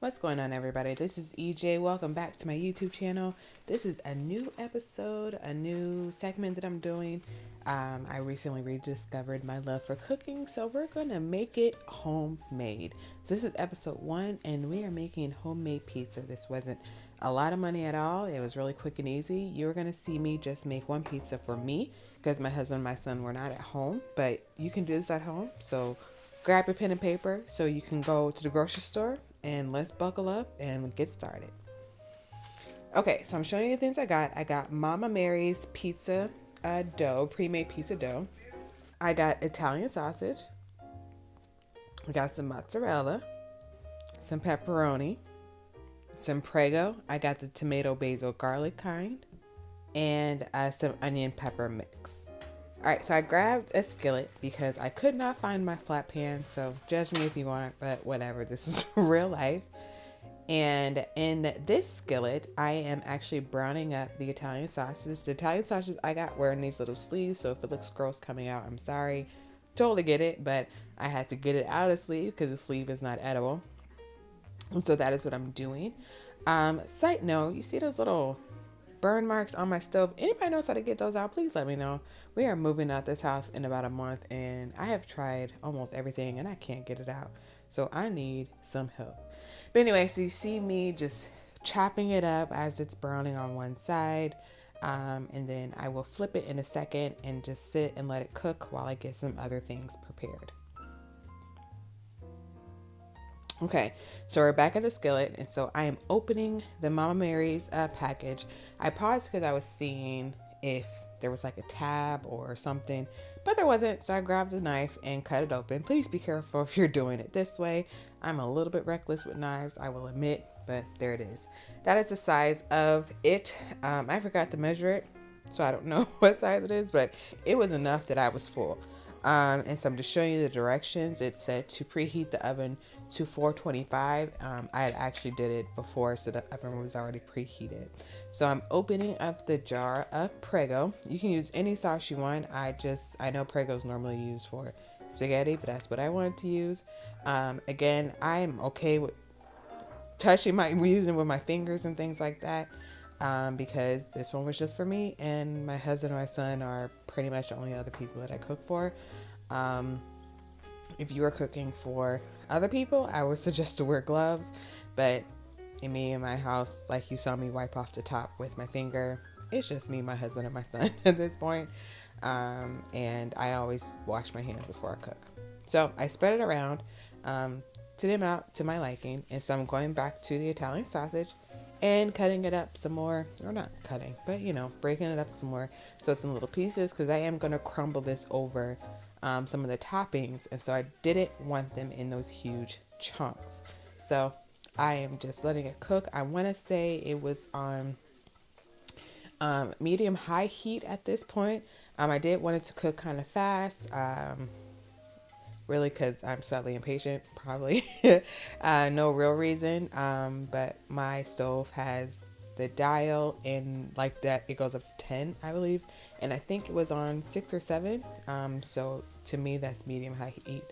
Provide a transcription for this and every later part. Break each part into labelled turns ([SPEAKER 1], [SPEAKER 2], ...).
[SPEAKER 1] What's going on, everybody? This is EJ. Welcome back to my YouTube channel. This is a new episode, a new segment that I'm doing. I recently rediscovered my love for cooking, so we're going to make it homemade. So this is episode 1, and we are making homemade pizza. This wasn't a lot of money at all. It was really quick and easy. You're going to see me just make one pizza for me because my husband and my son were not at home, but you can do this at home. So grab your pen and paper so you can go to the grocery store and let's buckle up and get started. Okay, so I'm showing you the things I got. I got Mama Mary's pizza dough, pre-made pizza dough. I got Italian sausage. I got some mozzarella, some pepperoni, some Prego. I got the tomato, basil, garlic kind, and some onion pepper mix. Alright, so I grabbed a skillet because I could not find my flat pan, so judge me if you want, but whatever, this is real life. And in this skillet, I am actually browning up the Italian sausages. The Italian sausages I got were in these little sleeves, so if it looks gross coming out, I'm sorry. Totally get it, but I had to get it out of the sleeve because the sleeve is not edible. So that is what I'm doing. Side note, you see those little burn marks on my stove? Anybody knows how to get those out? Please let me know. We are moving out this house in about a month, and I have tried almost everything and I can't get it out, so I need some help. But anyway, so you see me just chopping it up as it's browning on one side, and then I will flip it in a second and just sit and let it cook while I get some other things prepared. Okay, so we're back at the skillet, and so I am opening the Mama Mary's package. I paused because I was seeing if there was like a tab or something, but there wasn't, so I grabbed a knife and cut it open. Please be careful if you're doing it this way. I'm a little bit reckless with knives, I will admit, but there it is. That is the size of it. I forgot to measure it, so I don't know what size it is, but it was enough that I was full. And so I'm just showing you the directions. It said to preheat the oven to 425. I had actually did it before, so the oven was already preheated. So I'm opening up the jar of Prego. You can use any sauce you want. I know Prego is normally used for spaghetti, but that's what I wanted to use. Again, I'm okay with using it with my fingers and things like that. Because this one was just for me, and my husband and my son are pretty much the only other people that I cook for. If you are cooking for other people, I would suggest to wear gloves, but in me and my house, like you saw me wipe off the top with my finger, it's just me, my husband, and my son at this point. And I always wash my hands before I cook. So I spread it around to them out to my liking, and so I'm going back to the Italian sausage and cutting it up some more, or not cutting, but breaking it up some more so it's in little pieces, because I am going to crumble this over some of the toppings, and so I didn't want them in those huge chunks. So I am just letting it cook. I want to say it was on medium high heat at this point. I did want it to cook kind of fast, really, because I'm slightly impatient, probably. No real reason, but my stove has the dial in like that, it goes up to 10, I believe, and I think it was on 6 or 7, so to me that's medium high heat.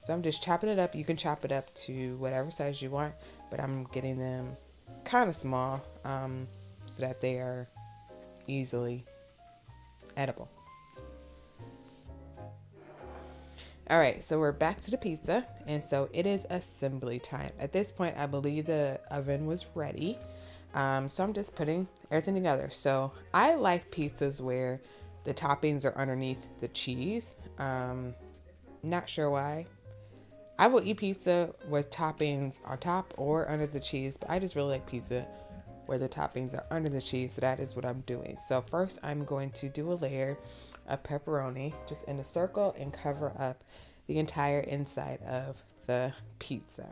[SPEAKER 1] So I'm just chopping it up. You can chop it up to whatever size you want, but I'm getting them kind of small, so that they are easily edible. All right, so we're back to the pizza, and so it is assembly time. At this point, I believe the oven was ready, so I'm just putting everything together. So I like pizzas where the toppings are underneath the cheese. Not sure why. I will eat pizza with toppings on top or under the cheese, but I just really like pizza where the toppings are under the cheese, so that is what I'm doing. So first I'm going to do a layer of pepperoni just in a circle and cover up the entire inside of the pizza.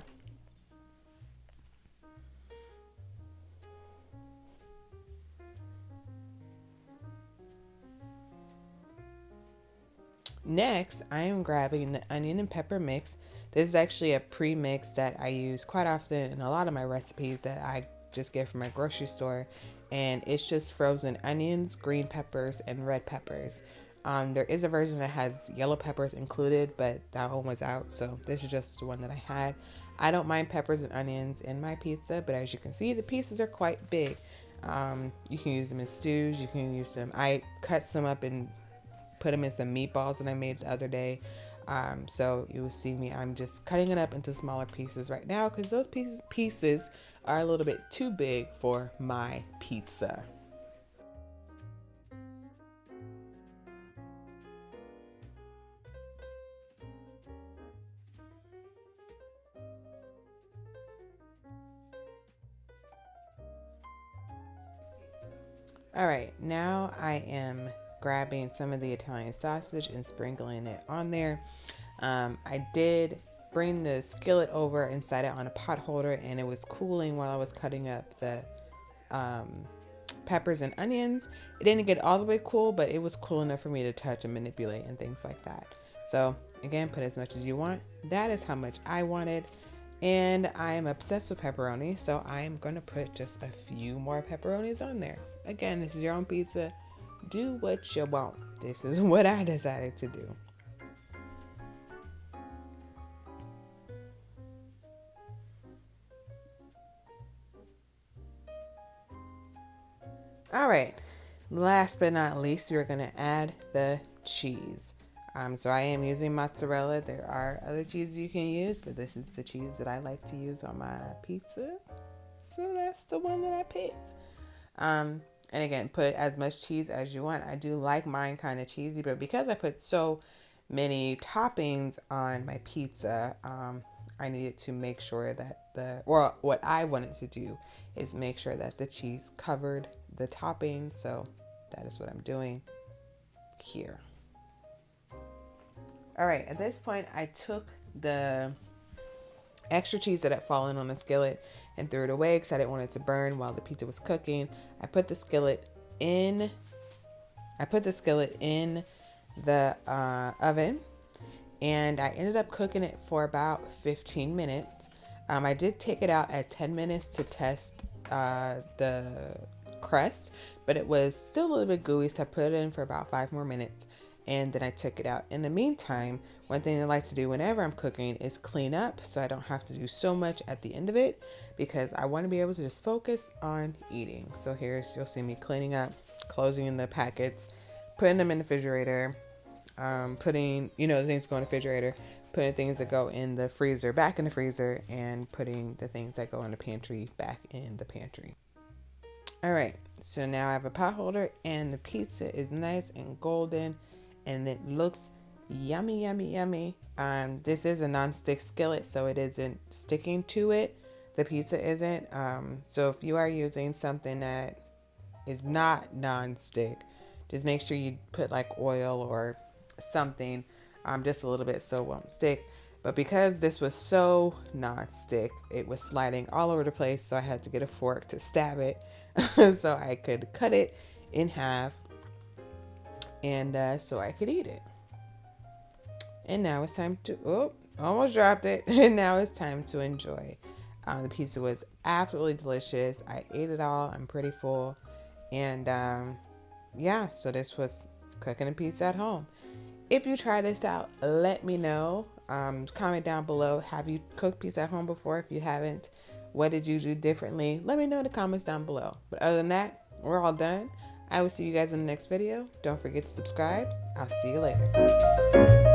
[SPEAKER 1] Next, I am grabbing the onion and pepper mix. This is actually a pre-mix that I use quite often in a lot of my recipes that I just get from my grocery store, and it's just frozen onions, green peppers, and red peppers. There is a version that has yellow peppers included, but that one was out, so this is just the one that I had. I don't mind peppers and onions in my pizza, but as you can see, the pieces are quite big. You can use them in stews. You can use them. I cut some up and put them in some meatballs that I made the other day. So you will see me. I'm just cutting it up into smaller pieces right now because those pieces are a little bit too big for my pizza. All right, now I am grabbing some of the Italian sausage and sprinkling it on there. I did bring the skillet over and set it on a pot holder, and it was cooling while I was cutting up the peppers and onions. It didn't get all the way cool, but it was cool enough for me to touch and manipulate and things like that. So again, put as much as you want. That is how much I wanted. And I am obsessed with pepperoni, so I'm going to put just a few more pepperonis on there. Again, this is your own pizza. Do what you want. This is what I decided to do. All right, last but not least, we're going to add the cheese. So I am using mozzarella. There are other cheeses you can use, but this is the cheese that I like to use on my pizza. So that's the one that I picked. And again, put as much cheese as you want. I do like mine kind of cheesy, but because I put so many toppings on my pizza, I needed to make sure that what I wanted to do is make sure that the cheese covered the topping. So that is what I'm doing here. All right, at this point, I took the extra cheese that had fallen on the skillet and threw it away because I didn't want it to burn while the pizza was cooking. I put the skillet in the oven, and I ended up cooking it for about 15 minutes. I did take it out at 10 minutes to test the crust, but it was still a little bit gooey, so I put it in for about 5 more minutes. And then I took it out. In the meantime, one thing I like to do whenever I'm cooking is clean up so I don't have to do so much at the end of it, because I want to be able to just focus on eating. So you'll see me cleaning up, closing in the packets, putting them in the refrigerator, putting, the things that go in the refrigerator, putting things that go in the freezer back in the freezer, and putting the things that go in the pantry back in the pantry. All right, so now I have a pot holder and the pizza is nice and golden. And it looks yummy, yummy, yummy. This is a non-stick skillet, so it isn't sticking to it. The pizza isn't. So if you are using something that is not non-stick, just make sure you put like oil or something, just a little bit so it won't stick. But because this was so non-stick, it was sliding all over the place, so I had to get a fork to stab it so I could cut it in half. And so I could eat it. And now it's time to, almost dropped it. And now it's time to enjoy. The pizza was absolutely delicious. I ate it all. I'm pretty full. And yeah, so this was cooking a pizza at home. If you try this out, let me know. Comment down below. Have you cooked pizza at home before? If you haven't, what did you do differently? Let me know in the comments down below. But other than that, we're all done. I will see you guys in the next video. Don't forget to subscribe. I'll see you later.